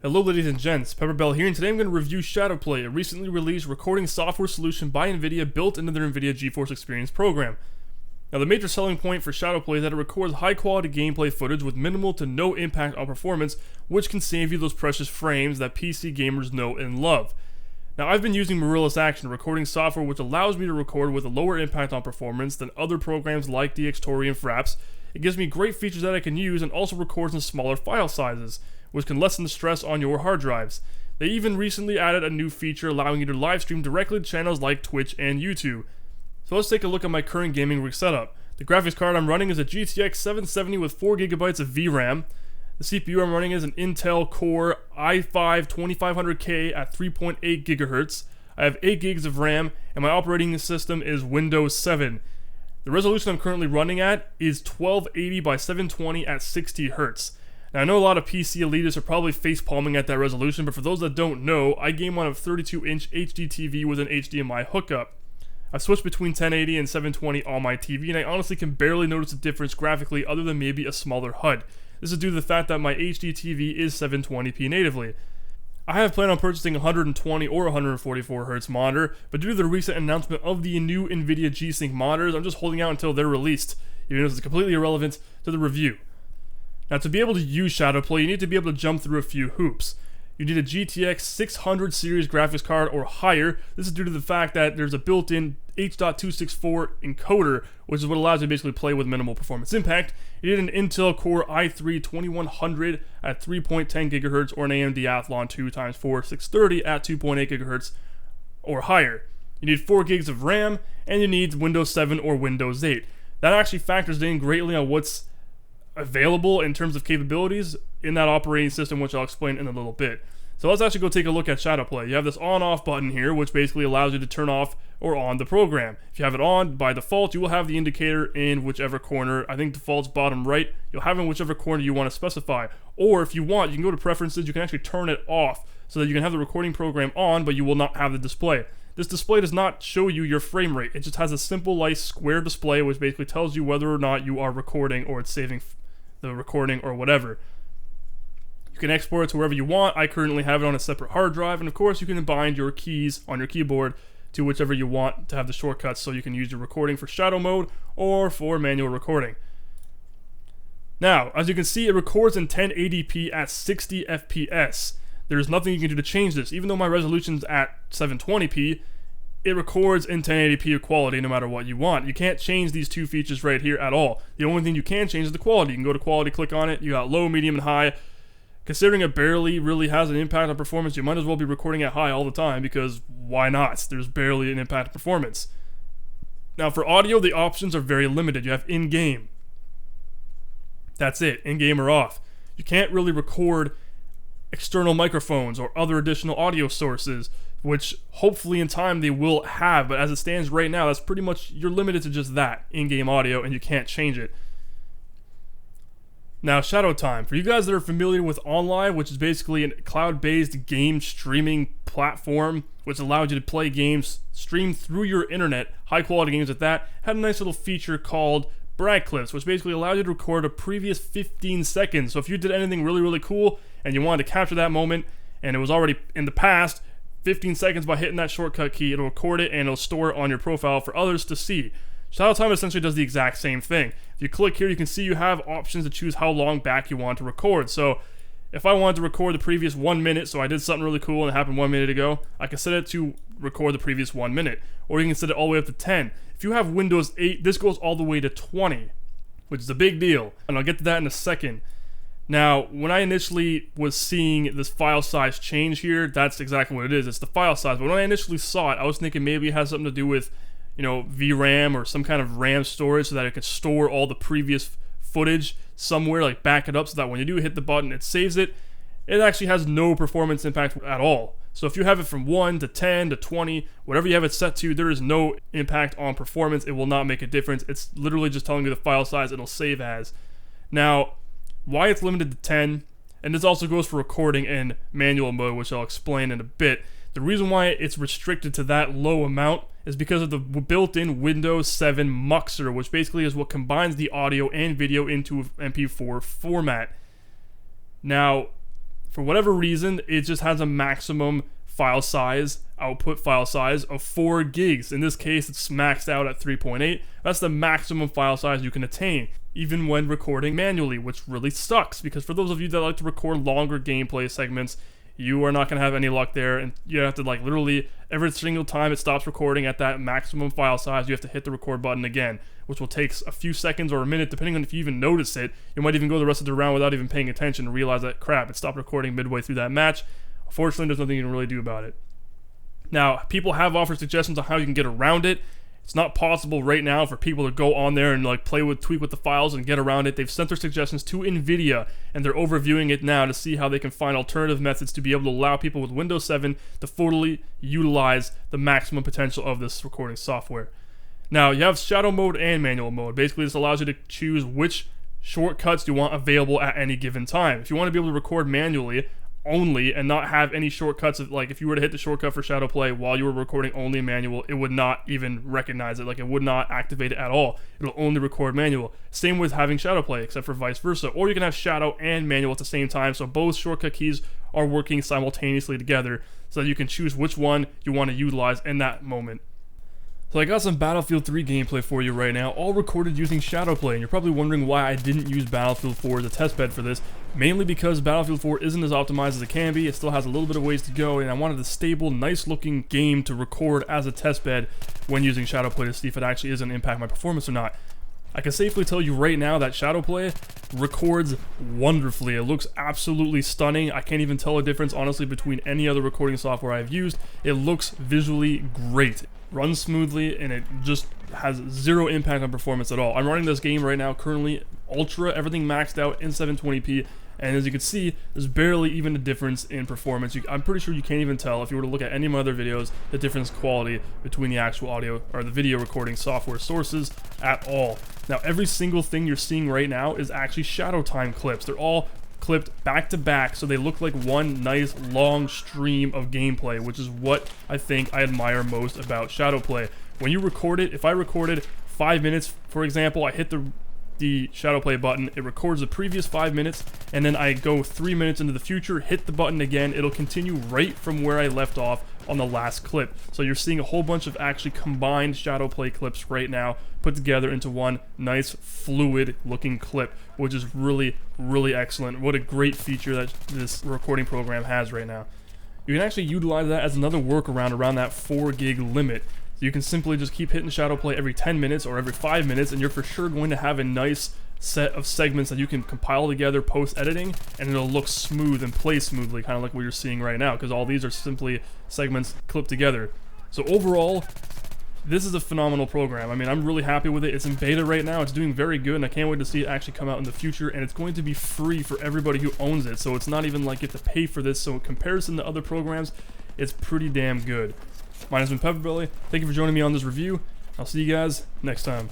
Hello ladies and gents, PepperBelly here, and today I'm going to review ShadowPlay, a recently released recording software solution by Nvidia built into their Nvidia GeForce Experience program. Now the major selling point for ShadowPlay is that it records high quality gameplay footage with minimal to no impact on performance, which can save you those precious frames that PC gamers know and love. Now I've been using Mirrorless Action, recording software which allows me to record with a lower impact on performance than other programs like DxTory and Fraps. It gives me great features that I can use and also records in smaller file sizes, which can lessen the stress on your hard drives. They even recently added a new feature allowing you to live stream directly to channels like Twitch and YouTube. So let's take a look at my current gaming rig setup. The graphics card I'm running is a GTX 770 with 4GB of VRAM. The CPU I'm running is an Intel Core i5-2500K at 3.8 GHz. I have 8 GB of RAM, and my operating system is Windows 7. The resolution I'm currently running at is 1280 by 720 at 60 Hz. Now, I know a lot of PC elitists are probably face-palming at that resolution, but for those that don't know, I game on a 32-inch HD TV with an HDMI hookup. I've switched between 1080 and 720 on my TV, and I honestly can barely notice a difference graphically other than maybe a smaller HUD. This is due to the fact that my HD TV is 720p natively. I have planned on purchasing a 120 or 144 Hz monitor, but due to the recent announcement of the new Nvidia G-Sync monitors, I'm just holding out until they're released, even though it's completely irrelevant to the review. Now, to be able to use ShadowPlay, you need to be able to jump through a few hoops. You need a GTX 600 series graphics card or higher. This is due to the fact that there's a built-in H.264 encoder, which is what allows you to basically play with minimal performance impact. You need an Intel Core i3-2100 at 3.10 GHz or an AMD Athlon 2x4 630 at 2.8 GHz or higher. You need 4 GB of RAM, and you need Windows 7 or Windows 8. That actually factors in greatly on what's available in terms of capabilities in that operating system, which I'll explain in a little bit. So let's actually go take a look at ShadowPlay. You have this on-off button here, which basically allows you to turn off or on the program. If you have it on, by default, you will have the indicator in whichever corner. I think default's bottom right. You'll have it in whichever corner you want to specify. Or if you want, you can go to preferences, you can actually turn it off so that you can have the recording program on, but you will not have the display. This display does not show you your frame rate. It just has a simple, nice square display, which basically tells you whether or not you are recording or it's saving the recording or whatever. You can export it to wherever you want. I currently have it on a separate hard drive, and of course you can bind your keys on your keyboard to whichever you want to have the shortcuts, so you can use your recording for shadow mode or for manual recording. Now, as you can see, it records in 1080p at 60 FPS. There's nothing you can do to change this. Even though my resolution's at 720p, it records in 1080p quality no matter what you want. You can't change these two features right here at all. The only thing you can change is the quality. You can go to quality, click on it, you got low, medium, and high. Considering it barely really has an impact on performance, you might as well be recording at high all the time, because why not? There's barely an impact on performance. Now for audio, the options are very limited. You have in-game. That's it, in-game or off. You can't really record external microphones or other additional audio sources, which hopefully in time they will have, but as it stands right now, that's pretty much, you're limited to just that, in-game audio, and you can't change it. Now, Shadow Time. For you guys that are familiar with OnLive, which is basically a cloud-based game streaming platform, which allows you to play games streamed through your internet, high-quality games at that, had a nice little feature called Brag Clips, which basically allowed you to record a previous 15 seconds. So if you did anything really, really cool, and you wanted to capture that moment, and it was already in the past, 15 seconds by hitting that shortcut key, it'll record it and it'll store it on your profile for others to see. Shadow Time essentially does the exact same thing. If you click here, you can see you have options to choose how long back you want to record. So if I wanted to record the previous 1 minute, so I did something really cool and it happened 1 minute ago, I can set it to record the previous 1 minute. Or you can set it all the way up to 10. If you have Windows 8, this goes all the way to 20, which is a big deal. And I'll get to that in a second. Now, when I initially was seeing this file size change here, that's exactly what it is. It's the file size. But when I initially saw it, I was thinking maybe it has something to do with, VRAM or some kind of RAM storage so that it could store all the previous footage somewhere, like back it up so that when you do hit the button, it saves it. It actually has no performance impact at all. So if you have it from 1 to 10 to 20, whatever you have it set to, there is no impact on performance. It will not make a difference. It's literally just telling you the file size it'll save as. Now, why it's limited to 10, and this also goes for recording in manual mode, which I'll explain in a bit. The reason why it's restricted to that low amount is because of the built-in Windows 7 muxer, which basically is what combines the audio and video into an MP4 format. Now, for whatever reason, it just has a maximum file size, output file size of 4 gigs. In this case, it's maxed out at 3.8. That's the maximum file size you can attain, even when recording manually, which really sucks, because for those of you that like to record longer gameplay segments, you are not going to have any luck there, and you have to like literally every single time it stops recording at that maximum file size, you have to hit the record button again, which will take a few seconds or a minute, depending on if you even notice it. You might even go the rest of the round without even paying attention and realize that, crap, it stopped recording midway through that match. Unfortunately, there's nothing you can really do about it. Now, people have offered suggestions on how you can get around it. It's not possible right now for people to go on there and like tweak with the files and get around it. They've sent their suggestions to Nvidia, and they're overviewing it now to see how they can find alternative methods to be able to allow people with Windows 7 to fully utilize the maximum potential of this recording software. Now, you have shadow mode and manual mode. Basically, this allows you to choose which shortcuts you want available at any given time. If you want to be able to record manually only and not have any shortcuts, of like if you were to hit the shortcut for ShadowPlay while you were recording only manual, it would not even recognize it. Like, it would not activate it at all. It'll only record manual. Same with having ShadowPlay, except for vice versa. Or you can have shadow and manual at the same time, so both shortcut keys are working simultaneously together, so that you can choose which one you want to utilize in that moment. So I got some Battlefield 3 gameplay for you right now, all recorded using ShadowPlay, and you're probably wondering why I didn't use Battlefield 4 as a testbed for this. Mainly because Battlefield 4 isn't as optimized as it can be. It still has a little bit of ways to go, and I wanted a stable, nice looking game to record as a testbed when using ShadowPlay to see if it actually is going to impact my performance or not. I can safely tell you right now that ShadowPlay records wonderfully. It looks absolutely stunning. I can't even tell a difference, honestly, between any other recording software I've used. It looks visually great. Runs smoothly, and it just has zero impact on performance at all. I'm running this game right now, currently ultra, everything maxed out in 720p, and as you can see, there's barely even a difference in performance. I'm pretty sure you can't even tell, if you were to look at any of my other videos, the difference in quality between the actual audio or the video recording software sources at all. Now, every single thing you're seeing right now is actually shadow time clips. They're all clipped back to back, so they look like one nice long stream of gameplay, which is what I think I admire most about ShadowPlay. When you record it, if I recorded 5 minutes, for example, I hit the ShadowPlay button, it records the previous 5 minutes, and then I go 3 minutes into the future, hit the button again, it'll continue right from where I left off on the last clip. So you're seeing a whole bunch of actually combined ShadowPlay clips right now, put together into one nice fluid looking clip, which is really, really excellent. What a great feature that this recording program has right now. You can actually utilize that as another workaround around that 4 gig limit. So you can simply just keep hitting ShadowPlay every 10 minutes or every 5 minutes, and you're for sure going to have a nice set of segments that you can compile together post-editing, and it'll look smooth and play smoothly, kind of like what you're seeing right now, because all these are simply segments clipped together. So overall, this is a phenomenal program. I mean, I'm really happy with it. It's in beta right now. It's doing very good, and I can't wait to see it actually come out in the future, and it's going to be free for everybody who owns it, so it's not even like you have to pay for this. So in comparison to other programs, it's pretty damn good. My name's been PepperBelly. Thank you for joining me on this review. I'll see you guys next time.